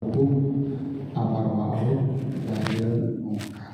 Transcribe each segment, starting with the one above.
hukum amar ma'ruf nahi munkar.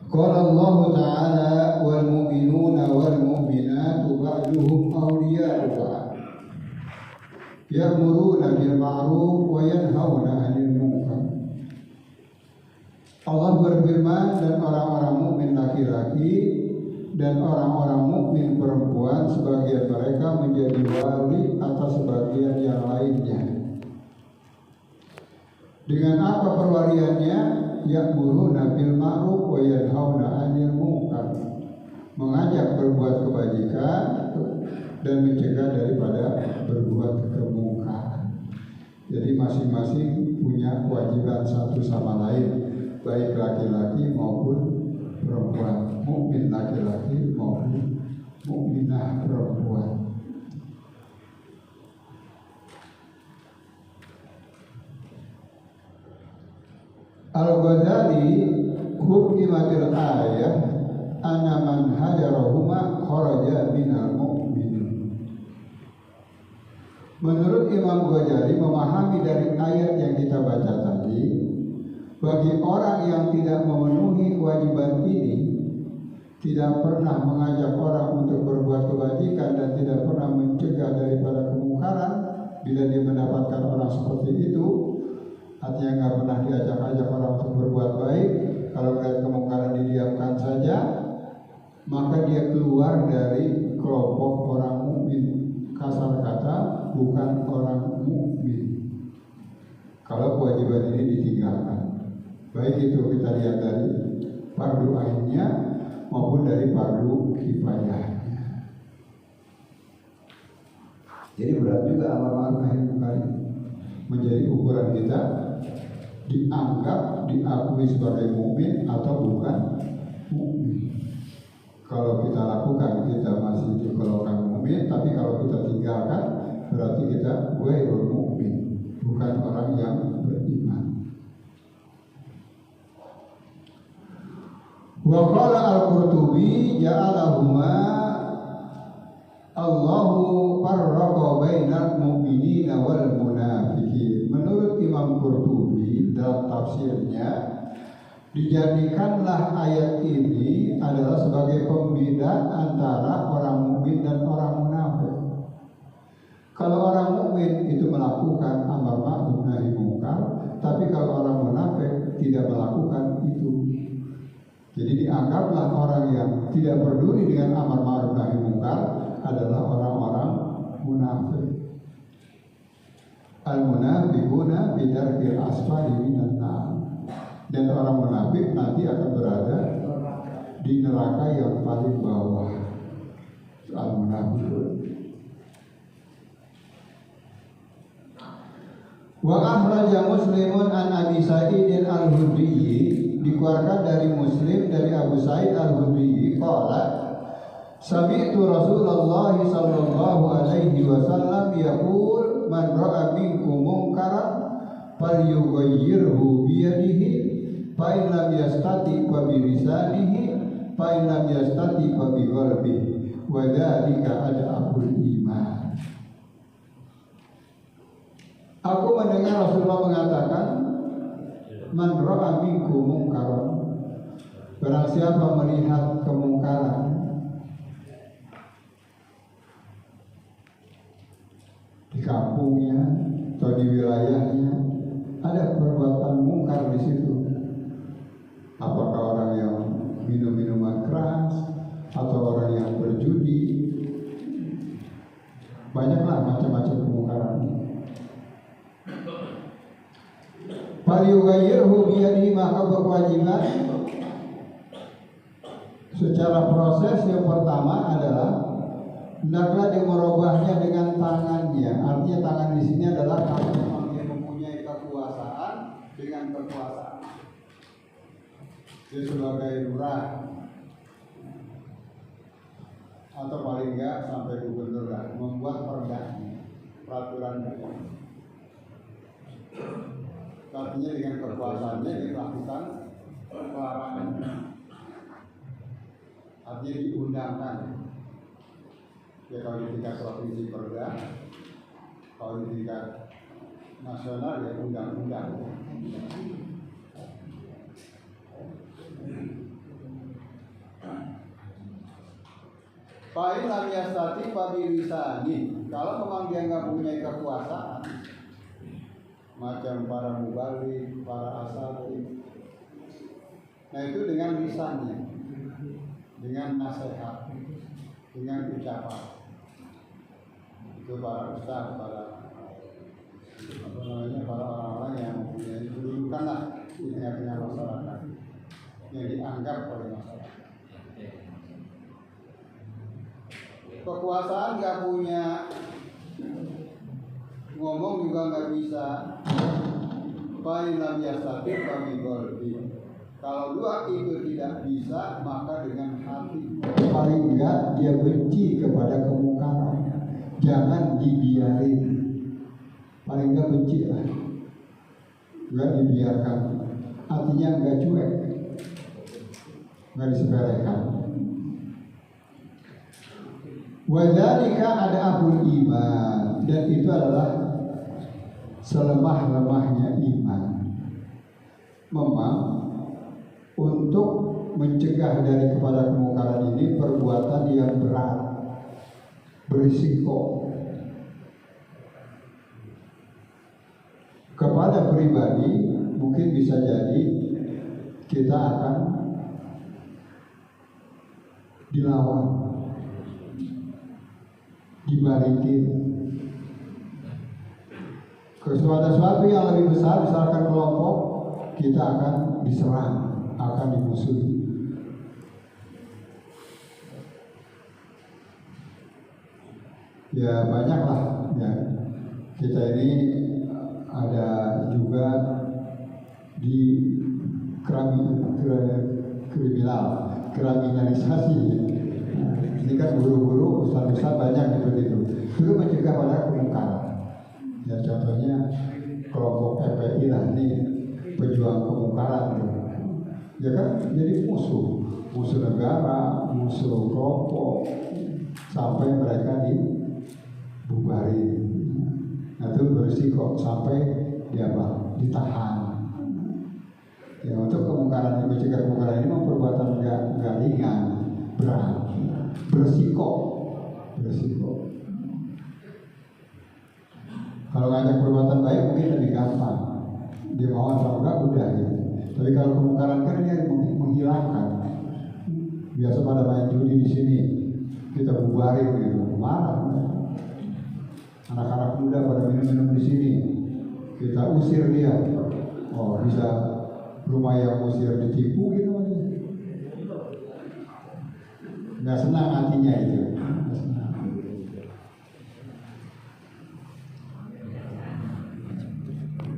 Qala Allah Ta'ala wal mu'minuna wal mu'minatu ba'duhum awliya'u ba'd ya'muruna bil ma'ruf wa yanhauna 'anil munkar. Allah berfirman, dan orang-orang mukmin laki-laki dan orang-orang mukmin perempuan sebagian mereka menjadi wali atas sebagian yang lainnya. Dengan apa perwaliannya? Ya'muruna bil ma'ruf wa yanhauna 'anil munkar, mengajak berbuat kebajikan dan mencegah daripada berbuat kemungkaran. Jadi masing-masing punya kewajiban satu sama lain, baik laki-laki maupun perempuan, mukmin laki-laki maupun mukminah perempuan. Al-Ghazali hukimatil ayah anna man hajarahuma kharaja minal mu'minin. Menurut Imam Ghazali memahami dari ayat yang kita baca tadi, bagi orang yang tidak memenuhi kewajiban ini, tidak pernah mengajak orang untuk berbuat kebajikan dan tidak pernah mencegah daripada kemungkaran, bila dia mendapatkan orang seperti itu, artinya nggak pernah diajak-ajak orang untuk berbuat baik, kalau melihat kemungkaran didiamkan saja, maka dia keluar dari kelompok orang mukmin. Kasar kata, bukan orang mukmin kalau kewajiban ini ditinggalkan. Baik itu kita lihat dari fardu ainnya maupun dari fardu kifayahnya. Jadi berat juga amar ma'ruf nahi munkar menjadi ukuran kita, dianggap, diakui sebagai mukmin atau bukan mukmin. Kalau kita lakukan, kita masih digolongkan mukmin, tapi kalau kita tinggalkan, berarti kita ghairul mukmin, bukan orang yang beriman. Wa qala al-Qurtubi ja'alahuma Allahu farraqa bainal mu'minina wal munafiqin. Menurut Imam Qurtubi dalam tafsirnya, dijadikanlah ayat ini adalah sebagai pembeda antara orang mukmin dan orang munafik. Kalau orang mukmin itu melakukan amar ma'ruf nahi munkar, tapi kalau orang munafik tidak melakukan itu. Jadi dianggaplah orang yang tidak peduli dengan amar ma'ruf nahi munkar adalah orang-orang munafik. Al-munafiquna fi darkil asfali minan nar. Dan orang munafik nanti akan berada di neraka yang paling bawah. Al-munafiqun. Wa akhraja Muslimun an Abi Sa'id al-Khudri, dikeluarkan dari Muslim dari Abu Sa'id al-Khudri qala sami'tu Rasulullah sallallahu alaihi wasallam yaqul man ra'a minkum munkaran falyughayyirhu bi yadihi fa in lam yastati fa bi lisanihi fa in lam yastati fa bi qalbihi wa dzalika ad'aful iman. Aku mendengar Rasulullah mengatakan, man ra'a minkum munkaran, barang siapa melihat kemungkaran di kampungnya atau di wilayahnya, ada perbuatan mungkar di situ. Apakah orang yang minum minuman keras atau orang yang berjudi, banyaklah macam-macam kemungkaran. Falyughayyirhu biyadihi, maka berkewajiban secara proses yang pertama adalah hendaklah dia merubahnya dengan tangannya. Artinya tangan di sini adalah kalau dia mempunyai kekuasaan, dengan kekuasaan dia sebagai lurah atau paling enggak sampai gubernur membuat perdanya, peraturan daerah. Artinya dengan kekuasaannya dilakukan pelarangan, artinya diundangkan. Ya kalau di tingkat provinsi perda Kalau di tingkat nasional ya undang-undang. Fa'in lam yastati fabilisani. Kalau memang dia nggak punya kekuasaan, macam para mubalik, para asatid, nah itu dengan lisannya, dengan nasihat, dengan ucapan. Itu para ustaz, para orang-orang yang mempunyai kedudukan lah di tengah-tengah masyarakat, yang dianggap oleh masyarakat. Kekuasaan nggak punya, ngomong juga nggak bisa. Paling lam yastatir kami golbi. Kalau dua itu tidak bisa, maka dengan hati. Paling enggak dia benci kepada kemungkaran, jangan dibiarin. Paling enggak benci lah, enggak dibiarkan. Artinya enggak cuek, enggak disepelekan. Wadzalika ada abul iman, dan itu adalah selemah-lemahnya iman. Memang untuk mencegah dari kepada kemungkaran ini perbuatan yang berat, berisiko. Kepada pribadi mungkin bisa jadi kita akan dilawan, dibalikin ke sesuatu yang lebih besar, misalkan kelompok, kita akan diserang, akan dimusuhi. Ya banyaklah ya. Kita ini ada juga di kriminalisasi. Ini kan guru-guru, ustaz-ustaz banyak seperti itu. Itu mencegah pada kemungkaran. Ya contohnya kelompok PPI lah, ini pejuang kemungkaran. Ya kan jadi musuh negara, musuh kelompok, sampai mereka dibubarin. Nah itu berisiko sampai ditahan. Ya untuk kemungkaran, mencegah kemungkaran ini memang perbuatan nggak ringan, berat, berisiko. Kalau ngajak perbuatan baik mungkin lebih gampang, dia mau atau enggak udah gitu. Tapi kalau kemungkaran kan dia menghilangkan. Biasa pada main judi di sini, kita bubarin gitu, marah. Anak-anak muda pada minum-minum di sini, kita usir dia. Oh bisa rumah yang usir ditipu gitu aja. Nggak senang hatinya itu.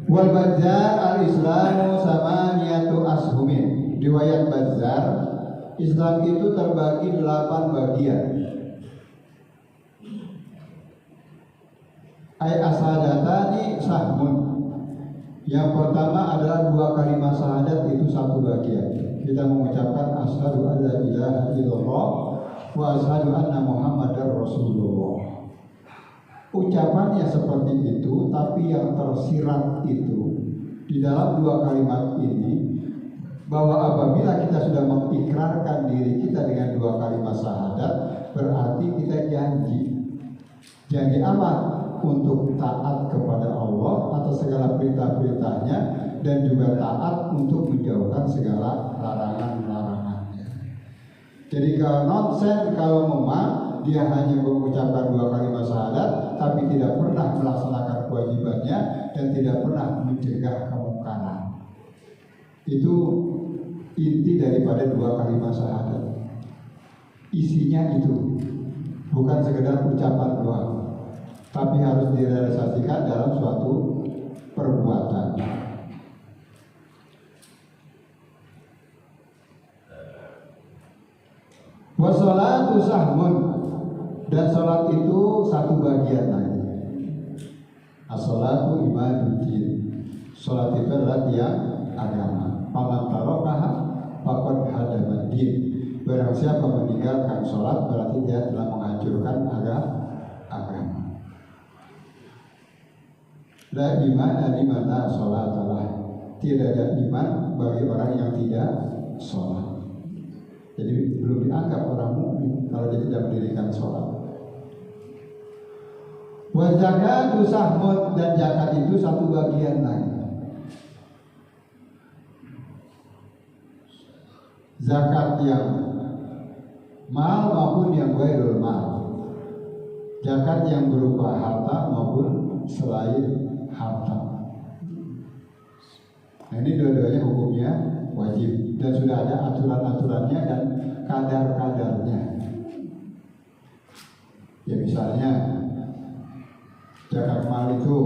Wal Bazzar al-Islamu samaniyatu ashumin. Riwayat Bazzar, Islam itu terbagi 8 bagian. Ay ashadatani sahmun. Yang pertama adalah 2 kalimat syahadat, itu 1 bagian. Kita mengucapkan asyhadu an la ilaha illallah wa asyhadu anna muhammadar rasulullah. Ucapannya seperti itu, tapi yang tersirat itu di dalam 2 kalimat ini, bahwa apabila kita sudah mengikrarkan diri kita dengan 2 kalimat syahadat, berarti kita janji apa? Untuk taat kepada Allah atas segala perintah-perintahnya, dan juga taat untuk menjauhkan segala larangan-larangannya. Jadi kalau nonsen, kalau memang dia hanya mengucapkan 2 kalimat syahadat tapi tidak pernah melaksanakan kewajibannya dan tidak pernah mencegah kemungkaran, itu inti daripada 2 kalimat syahadat. Isinya itu bukan sekedar ucapan doang, tapi harus direalisasikan dalam suatu perbuatan. Wassalatu sahmun, dan sholat itu 1 bagian lagi. As-sholatu ibaduddin. Sholat itu adalah tiang agama. Faman tarakaha faqad hadamaddin. Barang siapa meninggalkan sholat, berarti dia telah menghancurkan agama. La iman liman la sholatalah. Tidak ada iman bagi orang yang tidak sholat. Jadi belum dianggap orang mukmin kalau dia tidak mendirikan sholat. Wa zakatu sahmun, dan zakat itu satu bagian lagi. Zakat yang mal maupun yang ghairul mal. Zakat yang berupa harta maupun selain harta. Nah, ini dua-duanya hukumnya wajib dan sudah ada aturan-aturannya dan kadar-kadarnya. Ya misalnya zakat mal itu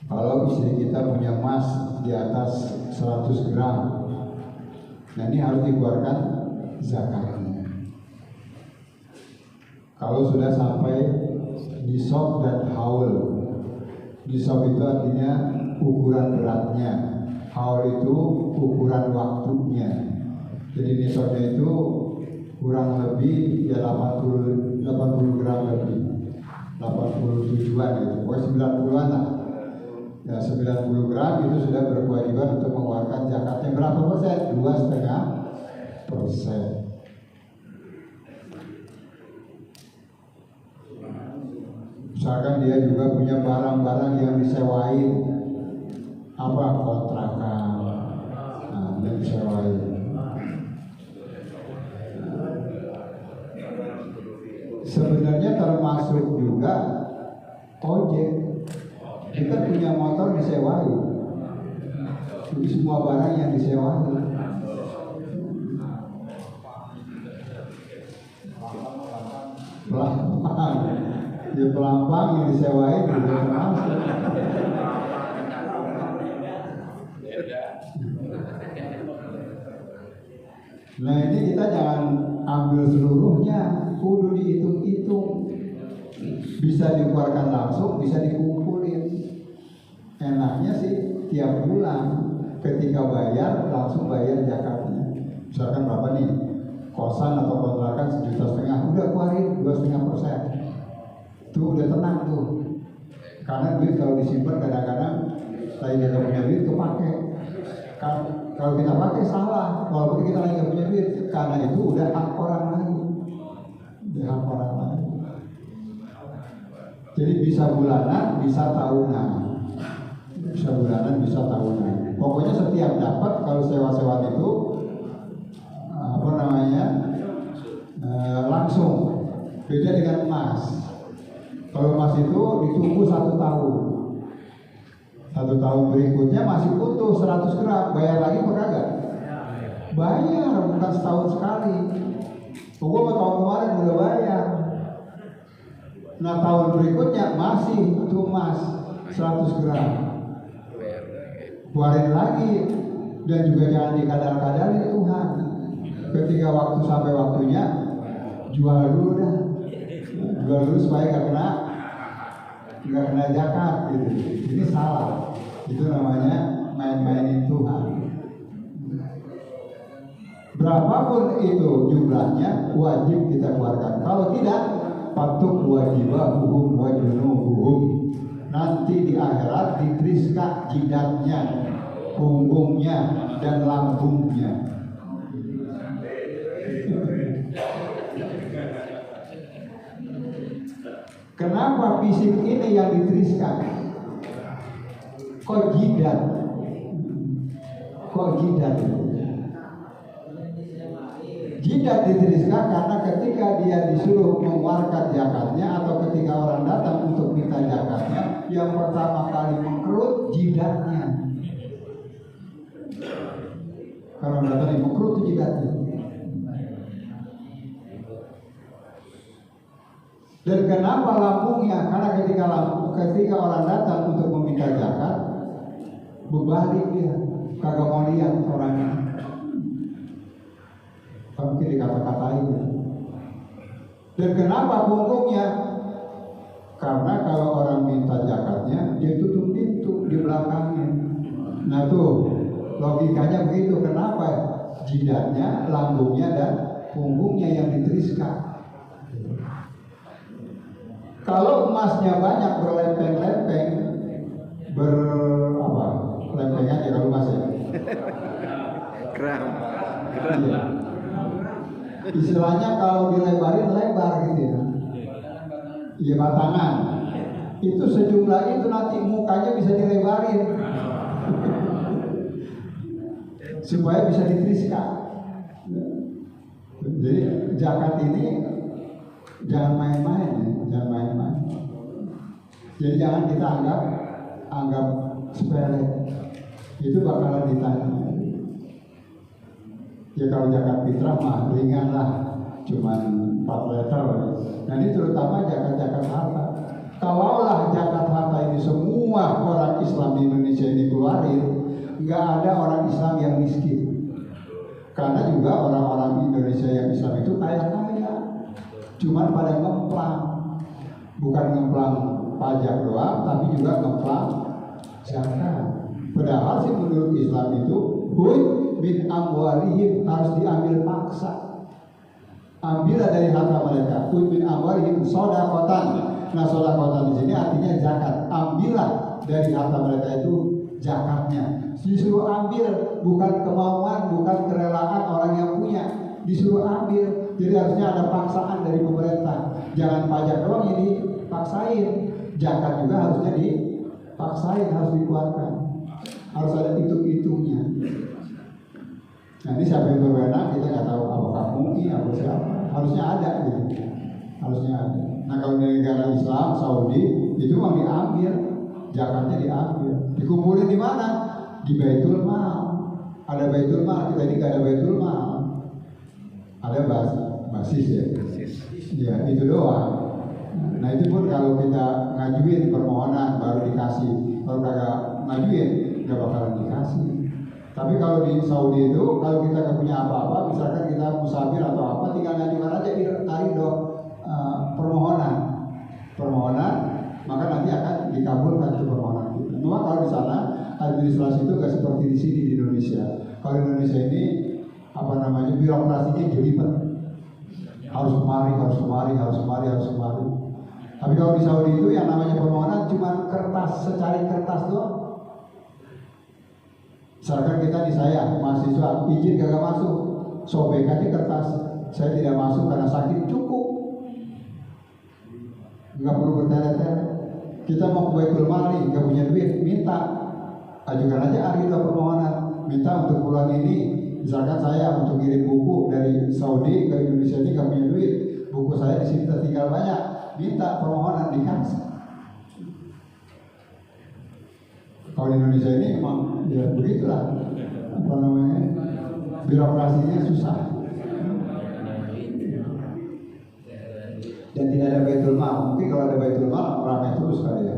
kalau istri kita punya emas di atas 100 gram, nah ini harus dikeluarkan zakatnya. Kalau sudah sampai nisab dan haul, nisab itu artinya ukuran beratnya, haul itu ukuran waktunya. Jadi nisabnya itu kurang lebih ya 80 gram lebih, 87-an gitu, pokoknya 90-an lah. Ya 90 gram itu sudah berkewajiban untuk mengeluarkan zakatnya. Berapa persen? 2,5%. Misalkan dia juga punya barang-barang yang disewain, apa kontrakan, nah yang disewain. Sebenarnya termasuk juga ojek. Kita punya motor disewain, jadi semua barang yang disewain. Pelampang, ya pelampang yang disewain juga termasuk. Nah ini kita jangan ambil seluruhnya, kudu dihitung-hitung. Bisa dikeluarkan langsung, bisa dikumpulin. Enaknya sih tiap bulan ketika bayar langsung bayar zakatnya. Misalkan berapa nih, kosan atau kontrakan 1,5 juta, udah keluarin 2,5%. Tuh udah tenang tuh. Karena duit kalau disimpan kadang-kadang lagi kita punya duit kepake. Kalau kita pakai salah, walaupun kita lagi nggak punya duit, karena itu udah hak orang lain, udah hak orang lain. Jadi bisa bulanan, bisa tahunan, bisa bulanan, bisa tahunan. Pokoknya setiap dapat kalau sewa-sewaan itu langsung. Beda dengan emas. Kalau emas itu ditunggu 1 tahun. 1 tahun berikutnya masih utuh 100 gram, bayar lagi apa kagak? Bayar, bukan setahun sekali. Pokoknya tahun kemarin udah bayar. Nah tahun berikutnya masih itu emas 100 gram, keluarin lagi. Dan juga jangan dikadar-kadarin Tuhan. Ketika waktu sampai waktunya jual dulu dah, jual dulu supaya nggak kena zakat gitu. Ini salah. Itu namanya main-mainin Tuhan. Berapapun itu jumlahnya wajib kita keluarkan. Kalau tidak, patuk wajibahuhum wa junubuhum. Nanti di akhirat ditriska jidatnya, punggungnya dan lambungnya. Kenapa fisik ini yang ditriskan? Kok jidat? Kok jidat? Jidat ditriskan karena ketika dia disuruh mengeluarkan zakatnya atau ketika orang datang untuk minta zakatnya, yang pertama kali mengkerut jidatnya. Kalau datang mengkerut itu jidatnya. Dan kenapa lambungnya? Karena ketika orang datang untuk meminta zakat, berbalik dia, kagak mau lihat orangnya. Mungkin dikata-katain. Dan kenapa punggungnya? Karena kalau orang minta zakatnya, dia tutup pintu di belakangnya. Nah tuh logikanya begitu. Kenapa jidatnya, lambungnya dan punggungnya yang ditriskan? Kalau emasnya banyak berlepeng-lepeng, lempengan ya kalau emas ya. Gram. Iya. Istilahnya kalau dilebarin lebar gitu ya. Iya batangan. Itu sejumlah itu nanti mukanya bisa dilebarin. Supaya bisa diteriskan. Jadi zakat ini jangan main-main ya, jangan main-main. Jadi jangan kita anggap sepele. Itu bakalan ditanya. Ya kalau zakat fitrah mah ringan lah, cuman 4 liter. Nah ini terutama zakat harta. Kalaulah zakat harta ini semua orang Islam di Indonesia ini keluarin, nggak ada orang Islam yang miskin. Karena juga orang-orang Indonesia yang Islam itu kaya-kaya, cuman pada ngemplang, bukan ngemplang pajak doang, tapi juga ngemplang zakat. Padahal sih menurut Islam itu, min amwalihim harus diambil paksa. Ambillah dari harta mereka. Min amwalihim sodakotan. Nah sodakotan di sini artinya zakat. Ambillah dari harta mereka itu zakatnya. Disuruh ambil, bukan kemauan, bukan kerelaan orang yang punya. Disuruh ambil. Jadi harusnya ada paksaan dari pemerintah. Jangan pajak doang yang dipaksain. Zakat juga harusnya dipaksain, harus dikeluarkan. Harus ada hitung-hitungnya. Nah ini siapa yang berwenang kita nggak tahu, apakah mungkin atau siapa. Harusnya ada gitu. Harusnya ada. Nah kalau di negara Islam Saudi itu memang diambil, zakatnya diambil. Dikumpulin di mana? Di Baitul Mal. Ada Baitul Mal, kita ini nggak ada Baitul Mal. Ada basis ya. Ya itu doang. Nah itu pun kalau kita ngajuin permohonan baru dikasih. Kalau kagak ngajuin nggak bakalan dikasih. Tapi kalau di Saudi itu kalau kita nggak punya apa-apa, misalkan kita musafir atau apa, tinggal ngajukan aja arido permohonan, maka nanti akan dikabulkan itu permohonan kita. Cuma kalau di sana administrasi itu nggak seperti di sini di Indonesia. Kalau di Indonesia ini birokrasinya jelimet. Harus kemari. Tapi kalau di Saudi itu yang namanya permohonan cuma secari kertas doang. Misalkan kita di saya mahasiswa izin gak masuk, sobek aja kertas. Saya tidak masuk karena sakit, cukup. Nggak perlu bertele-tele. Kita mau ke Baitul Mali, nggak punya duit, minta. Ajukan aja arido permohonan, minta untuk bulan ini. Misalkan saya untuk kirim buku dari Saudi ke Indonesia ini nggak punya duit, buku saya di sini tertinggal banyak, minta permohonan dikasih. Kalau di Indonesia ini memang ya begitulah, birokrasinya susah. Dan tidak ada Baitul Mal. Mungkin kalau ada Baitul Mal ramai terus kali ya.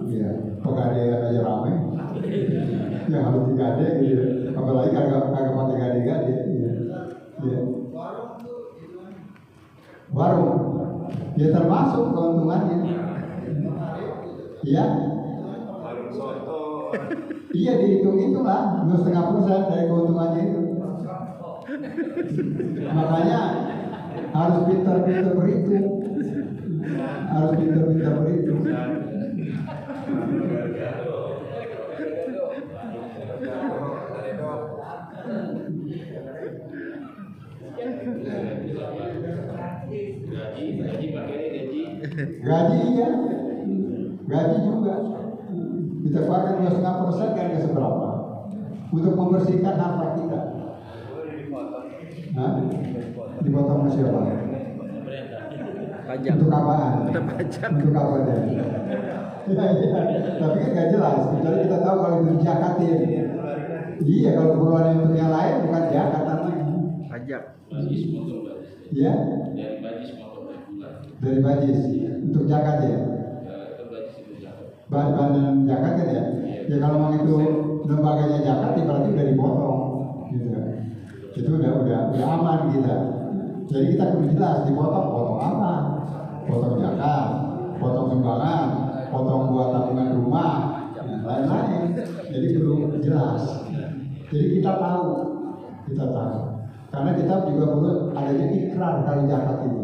Ya, pegadaian aja ramai. Ya harus digade gitu. Apalagi kagak pakai gade-gade. Ya. Warung. Ya termasuk keuntungannya. Iya. Iya dihitung lah 2,5% dari keuntungannya itu. Makanya harus pintar-pintar berhitung. Gaji iya, gaji juga. Kita keluarkan 2,5% kan nggak seberapa untuk membersihkan harta kita. Nah, dipotong siapa? Pajak. Untuk apaan? Pajak. Untuk apa aja? Iya. Tapi kan nggak jelas. Kecuali kita tahu kalau itu dijakatin. Iya, kalau keperluan untuk yang lain bukan zakat namanya. Pajak. Iya. Dari bajis untuk zakat ya. Bahan zakat kan ya. Ya kalau memang itu lembaganya zakat, ya berarti udah dipotong. Gitu. Itu udah aman kita. Jadi kita perlu jelas dipotong apa? Potong zakat, potong sumbangan, potong buat tabungan rumah, dan lain-lain. Jadi perlu jelas. Jadi kita tahu. Karena kita juga perlu adanya ikrar kali zakat itu.